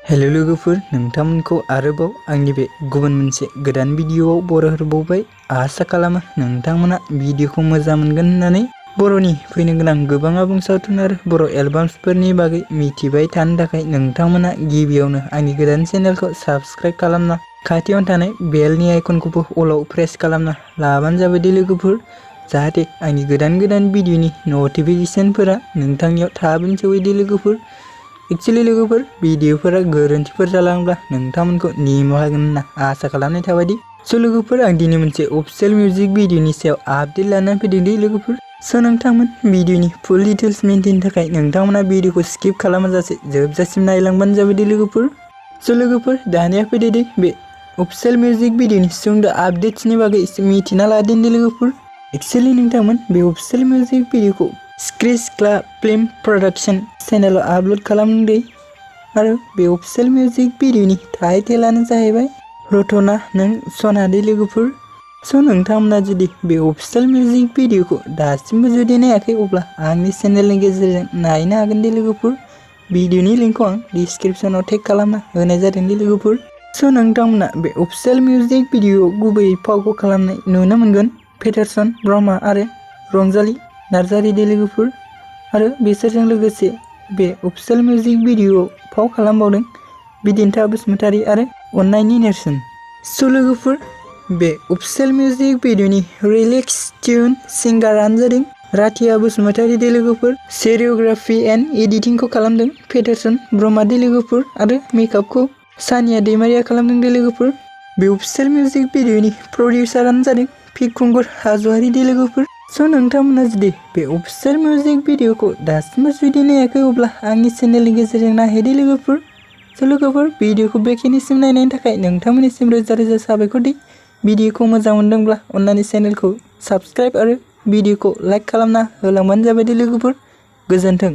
Hello लोगोफोर, नोंथांमोनखौ आरोबाव आंनि बे गुबुन मोनसे गोदान भिडियोआव बर' होबावबाय। आसा खालामो नोंथांमोना भिडियोखौ मोजां मोनगोन होननानै। बर'नि फैनो गोनां गोबां आबुं सावथुन आरो बर' एलबाम्सफोरनि बागै मिथिबाय थानो थाखाय नोंथांमोना गिबियावनो आंनि गोदान चेनेलखौ साबस्क्राइब खालामना खाथियावनो थानाय बेलनि आइकनखौबो अलाव प्रेस खालामना लाबानो जाबाय लोगोफोर, जाहाथे आंनि गोदान भिडियोनि नटिफिकेशनफोरा नोंथांनियाव थाबैनो सौहैयो लोगोफोर। एक्चुअली लोगोफोर, भिडियोफोरा गोरोन्थिफोर जालांब्ला नोंथांमोनखौ निमाहा होगोन होनना आसा खालामनाय थाबायदि। स' लोगोफोर, आं दिनै मोनसे अफिशियेल मिउजिक भिडियोनि सायाव आपडेट लानानै फैदों दि लोगोफोर। स' नोंथांमोन भिडियोनि फुल डिटेल्स मिन्थिनो थाखाय नोंथांमोना भिडियोखौ स्किप खालामाजासे जोबजासिम नायलांबानो जाबाय दि लोगोफोर। स' लोगोफोर, दानिया फैदो दि बे अफिशियेल मिउजिक भिडियोनि सुंद' आपडेट्सनि बागै एसे मिथिना लादों दि लोगोफोर। एक्चुअली नोंथांमोन बे अफिशियेल मिउजिक भिडियोखौ स्क्रिस क्लाब फिल्म प्रडाक्शन चेनेलाव आपल'ड खालामदों आरो बे अफिशियेल मिउजिक भिडियोनि टाइटेलानो जाहैबाय रोतो ना नों सना दे लोगोफोर। स' नोंथांमोना जुदि बे अफिशियेल मिउजिक भिडियोखौ दासिमबो जुदि नायाखै, अब्ला आंनि चेनेलनि गेजेरजों नायनो हागोन दे लोगोफोर। भिडियोनि लिंकखौ आं डिस्क्रिप्शनाव टेग खालामना होनाय जादों दे लोगोफोर। स' नोंथांमोना बे अफिशियेल मिउजिक भिडियोआव गुबैयै फावखौ खालामनाय नुनो मोनगोन पेटारसन ब्रह्मा आरो रंजाली नार्जारी दे लोगोफोर, आरो बिसोरजों लोगोसे बे अफिशियेल मिउजिक भिडियोआव फाव खालामबावदों बिदिन्था बसुमतारी आरो अननायनि नेरसोन। स' लोगोफोर, बे अफिशियेल मिउजिक भिडियोनि रिलिक्स टिउन सिंगारानो जादों राथिया बसुमतारी दे लोगोफोर। सेरियोग्राफि एन्ड एडिटिंखौ खालामदों पेटारसन ब्रह्मा दे लोगोफोर, आरो मेकआपखौ सानिया दैमारिया खालामदों दे लोगोफोर। बे अफिशियेल मिउजिक भिडियोनि प्रडिउसारानो जादों फिकुंगुर हाज'वारी दे लोगोफोर। स' नोंथांमोना जुदि बे अफिशियेल मिउजिक भिडियोखौ दासिमबो जुदि नायाखै, अब्ला आंनि चेनेलनि गेजेरजों नायहैदो लोगोफोर। स' लोगोफोर, भिडियोखौ बेखिनिसिम नायनायनि थाखाय नोंथांमोननिसिम रोजा रोजा साबायखर दि। भिडियोखौ मोजां मोनदोंब्ला अन्नानै चेनेलखौ साबस्क्राइब आरो भिडियोखौ लाइक खालामना होलांबानो जाबाय दे लोगोफोर। गोजोन्थों।